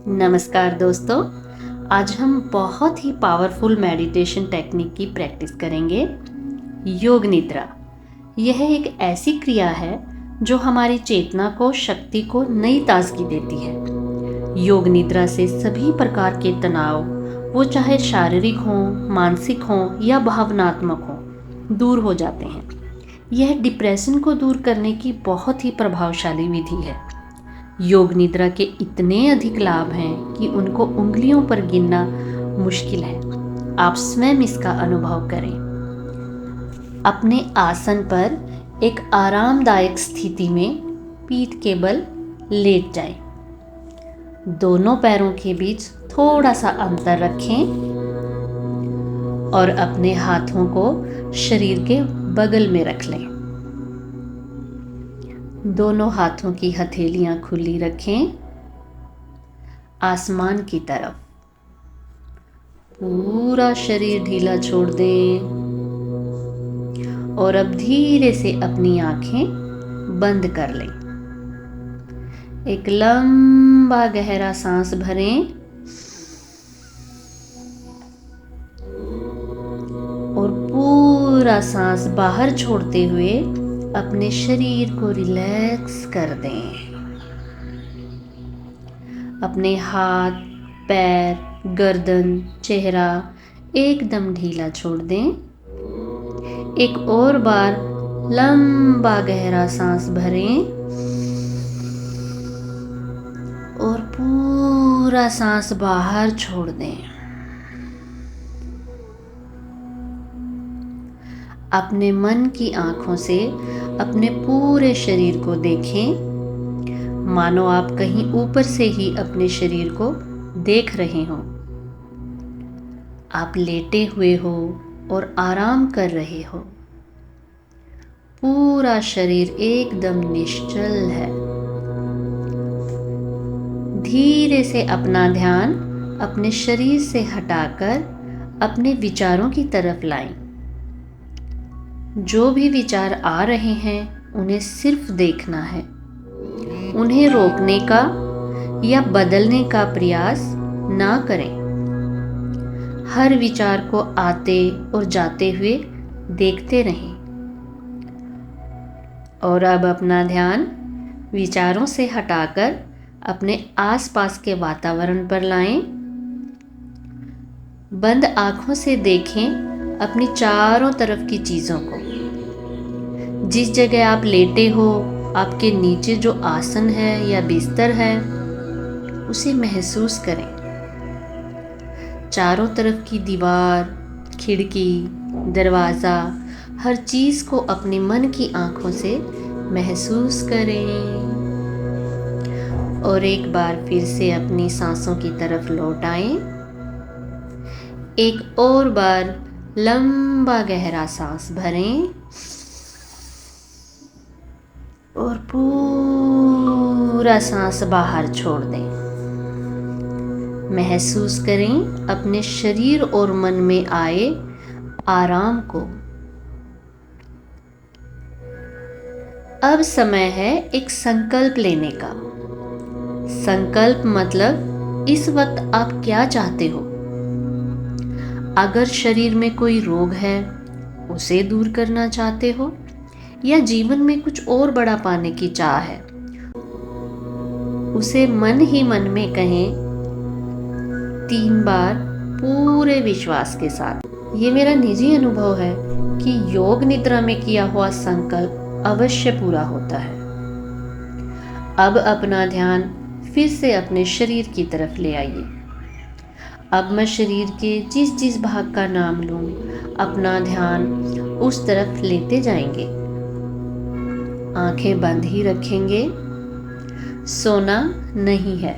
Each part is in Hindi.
नमस्कार दोस्तों। आज हम बहुत ही पावरफुल मेडिटेशन टेक्निक की प्रैक्टिस करेंगे। योग निद्रा यह एक ऐसी क्रिया है जो हमारी चेतना को, शक्ति को नई ताजगी देती है। योग निद्रा से सभी प्रकार के तनाव, वो चाहे शारीरिक हों, मानसिक हों या भावनात्मक हों, दूर हो जाते हैं। यह डिप्रेशन को दूर करने की बहुत ही प्रभावशाली विधि है। योग निद्रा के इतने अधिक लाभ हैं कि उनको उंगलियों पर गिनना मुश्किल है। आप स्वयं इसका अनुभव करें। अपने आसन पर एक आरामदायक स्थिति में पीठ के बल लेट जाएं। दोनों पैरों के बीच थोड़ा सा अंतर रखें और अपने हाथों को शरीर के बगल में रख लें। दोनों हाथों की हथेलियां खुली रखें आसमान की तरफ। पूरा शरीर ढीला छोड़ दें और अब धीरे से अपनी आंखें बंद कर लें। एक लंबा गहरा सांस भरें और पूरा सांस बाहर छोड़ते हुए अपने शरीर को रिलैक्स कर दें। अपने हाथ, पैर, गर्दन, चेहरा एकदम ढीला छोड़ दें। एक और बार लंबा गहरा सांस भरें और पूरा सांस बाहर छोड़ दें। अपने मन की आंखों से अपने पूरे शरीर को देखें, मानो आप कहीं ऊपर से ही अपने शरीर को देख रहे हों। आप लेटे हुए हो और आराम कर रहे हो। पूरा शरीर एकदम निश्चल है। धीरे से अपना ध्यान अपने शरीर से हटाकर अपने विचारों की तरफ लाएं। जो भी विचार आ रहे हैं उन्हें सिर्फ देखना है। उन्हें रोकने का या बदलने का प्रयास ना करें। हर विचार को आते और जाते हुए देखते रहें। और अब अपना ध्यान विचारों से हटाकर अपने आसपास के वातावरण पर लाएं। बंद आंखों से देखें अपनी चारों तरफ की चीज़ों को। जिस जगह आप लेटे हो, आपके नीचे जो आसन है या बिस्तर है, उसे महसूस करें। चारों तरफ की दीवार, खिड़की, दरवाज़ा, हर चीज़ को अपने मन की आंखों से महसूस करें। और एक बार फिर से अपनी सांसों की तरफ लौट आएं। एक और बार लंबा गहरा सांस भरें और पूरा सांस बाहर छोड़ दें। महसूस करें अपने शरीर और मन में आए आराम को। अब समय है एक संकल्प लेने का। संकल्प मतलब इस वक्त आप क्या चाहते हो। अगर शरीर में कोई रोग है, उसे दूर करना चाहते हो, या जीवन में कुछ और बड़ा पाने की चाह है, उसे मन ही मन में कहें 3 बार पूरे विश्वास के साथ। ये मेरा निजी अनुभव है कि योग निद्रा में किया हुआ संकल्प अवश्य पूरा होता है। अब अपना ध्यान फिर से अपने शरीर की तरफ ले आइए। अब मैं शरीर के जिस जिस भाग का नाम लूं, अपना ध्यान उस तरफ लेते जाएंगे। आंखें बंद ही रखेंगे। सोना नहीं है।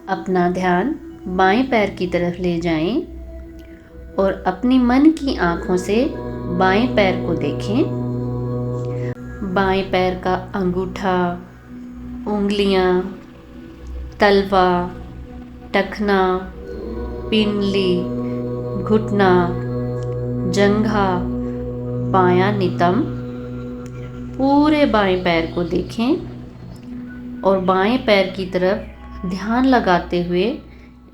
अपना ध्यान बाएं पैर की तरफ ले जाएं और अपनी मन की आंखों से बाएं पैर को देखें। बाएं पैर का अंगूठा, उंगलियां, तलवा, टखना, पिंडली, घुटना, जंघा, बायां नितंब, पूरे बाएं पैर को देखें और बाएं पैर की तरफ ध्यान लगाते हुए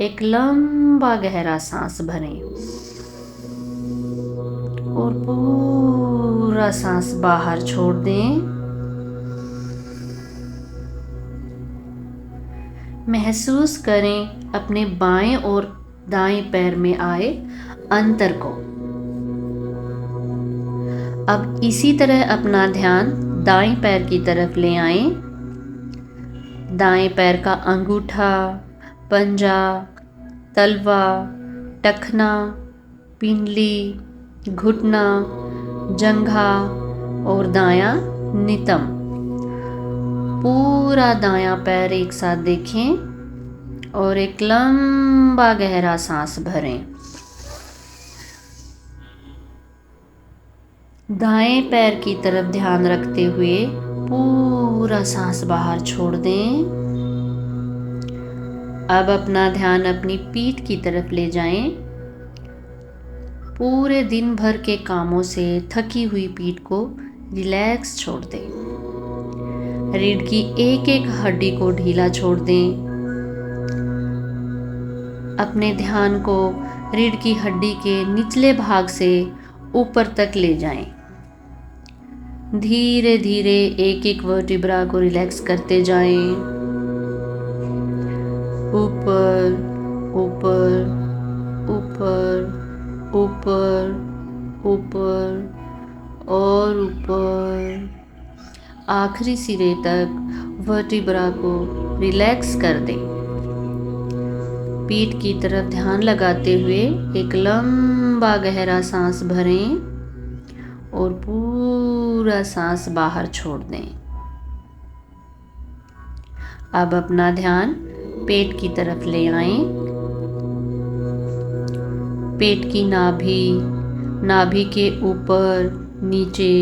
एक लंबा गहरा सांस भरें और पूरा सांस बाहर छोड़ दें। महसूस करें अपने बाएं और दाएं पैर में आए अंतर को। अब इसी तरह अपना ध्यान दाएं पैर की तरफ ले आएं। दाएं पैर का अंगूठा, पंजा, तलवा, टखना, पिंडली, घुटना, जंघा और दायां नितंब, पूरा दायां पैर एक साथ देखें और एक लंबा गहरा सांस भरें। दाएं पैर की तरफ ध्यान रखते हुए पूरा सांस बाहर छोड़ दें। अब अपना ध्यान अपनी पीठ की तरफ ले जाएं। पूरे दिन भर के कामों से थकी हुई पीठ को रिलैक्स छोड़ दें। रीढ़ की एक एक हड्डी को ढीला छोड़ दें। अपने ध्यान को रीढ़ की हड्डी के निचले भाग से ऊपर तक ले जाएं। धीरे धीरे एक एक वर्टिब्रा को रिलैक्स करते जाएं। ऊपर ऊपर ऊपर ऊपर ऊपर और ऊपर, आखिरी सिरे तक वर्टिब्रा को रिलैक्स कर दें। पीठ की तरफ ध्यान लगाते हुए एक लंबा गहरा सांस भरें और पूरा सांस बाहर छोड़ दें। अब अपना ध्यान पेट की तरफ ले आएं। पेट की नाभि के ऊपर, नीचे,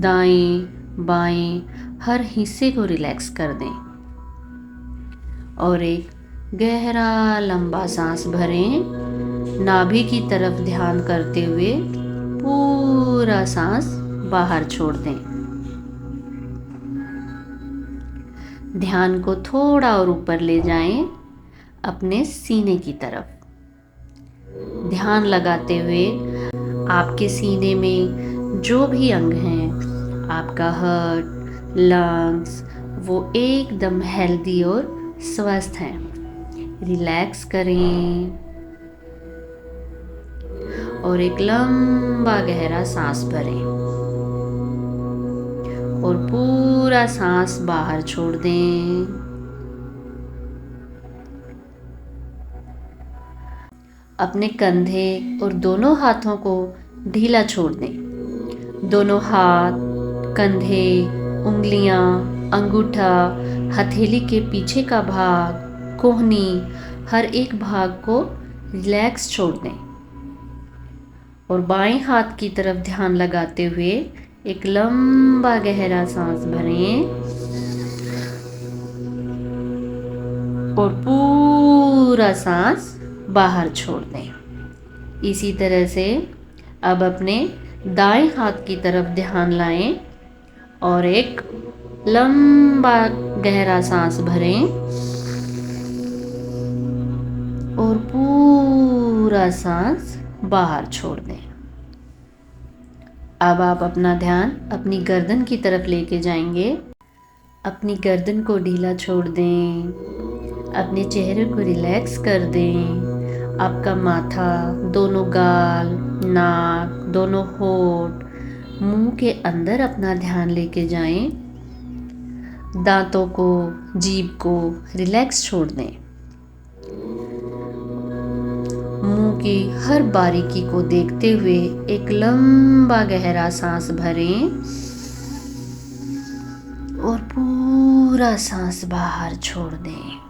दाएं, बाएं हर हिस्से को रिलैक्स कर दें और एक गहरा लंबा सांस भरें। नाभि की तरफ ध्यान करते हुए पूरा सांस बाहर छोड़ दें। ध्यान को थोड़ा और ऊपर ले जाएं, अपने सीने की तरफ। ध्यान लगाते हुए आपके सीने में जो भी अंग हैं, आपका हार्ट, लंग्स, वो एकदम हेल्दी और स्वस्थ हैं। रिलैक्स करें और एक लंबा गहरा सांस भरें और पूरा सांस बाहर छोड़ दें। अपने कंधे और दोनों हाथों को ढीला छोड़ दें। दोनों हाथ, कंधे, उंगलियां, अंगूठा, हथेली के पीछे का भाग, कोहनी, हर एक भाग को रिलैक्स छोड़ दें और बाएं हाथ की तरफ ध्यान लगाते हुए एक लंबा गहरा सांस भरें और पूरा सांस बाहर छोड़ दें। इसी तरह से अब अपने दाएं हाथ की तरफ ध्यान लाएं और एक लंबा गहरा सांस भरें और पूरा सांस बाहर छोड़ दें। अब आप अपना ध्यान अपनी गर्दन की तरफ लेके जाएंगे। अपनी गर्दन को ढीला छोड़ दें, अपने चेहरे को रिलैक्स कर दें। आपका माथा, दोनों गाल, नाक, दोनों होंठ, मुंह के अंदर अपना ध्यान लेके जाएं। दांतों को, जीभ को रिलैक्स छोड़ दें। मुंह की हर बारीकी को देखते हुए एक लंबा गहरा सांस भरें और पूरा सांस बाहर छोड़ दें।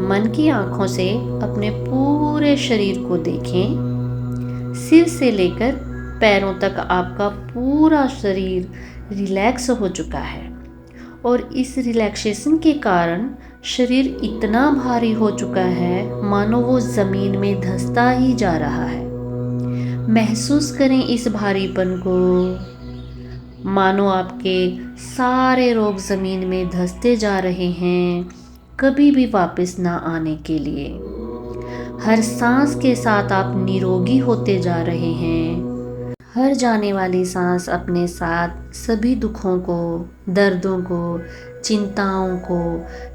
मन की आंखों से अपने पूरे शरीर को देखें। सिर से लेकर पैरों तक आपका पूरा शरीर रिलैक्स हो चुका है और इस रिलैक्सेशन के कारण शरीर इतना भारी हो चुका है मानो वो ज़मीन में धंसता ही जा रहा है। महसूस करें इस भारीपन को मानो आपके सारे रोग ज़मीन में धंसते जा रहे हैं, कभी भी वापस ना आने के लिए। हर सांस के साथ आप निरोगी होते जा रहे हैं। हर जाने वाली सांस अपने साथ सभी दुखों को, दर्दों को, चिंताओं को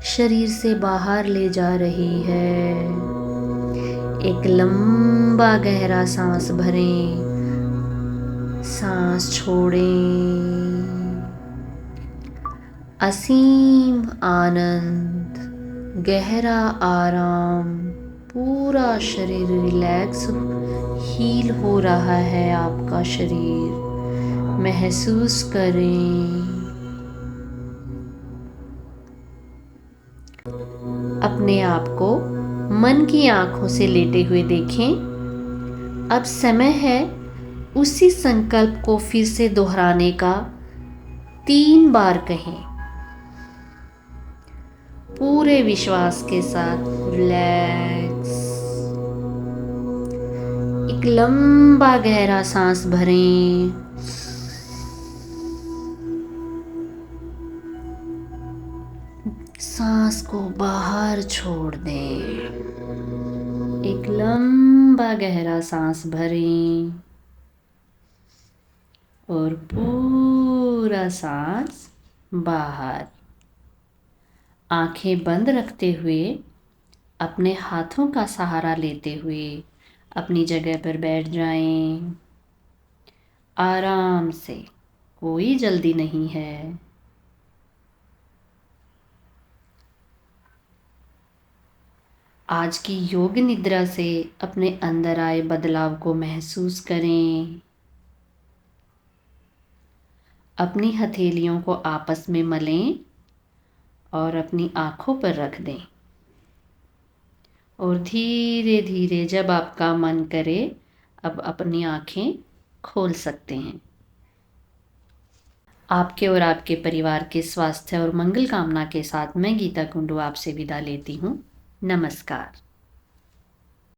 शरीर से बाहर ले जा रही है। एक लंबा गहरा सांस भरें, सांस छोड़ें। असीम आनंद, गहरा आराम, पूरा शरीर रिलैक्स हील हो रहा है। आपका शरीर महसूस करें। अपने आप को मन की आंखों से लेटे हुए देखें। अब समय है उसी संकल्प को फिर से दोहराने का। 3 बार कहें, पूरे विश्वास के साथ। रिलैक्स। एक लंबा गहरा सांस भरें। सांस को बाहर छोड़ दें। एक लंबा गहरा सांस भरें और पूरा सांस बाहर। आंखें बंद रखते हुए, अपने हाथों का सहारा लेते हुए अपनी जगह पर बैठ जाएं। आराम से, कोई जल्दी नहीं है। आज की योग निद्रा से अपने अंदर आए बदलाव को महसूस करें। अपनी हथेलियों को आपस में मलें और अपनी आँखों पर रख दें। और धीरे धीरे जब आपका मन करे, अब अपनी आँखें खोल सकते हैं। आपके और आपके परिवार के स्वास्थ्य और मंगल कामना के साथ मैं गीता कुंडू आपसे विदा लेती हूँ। नमस्कार।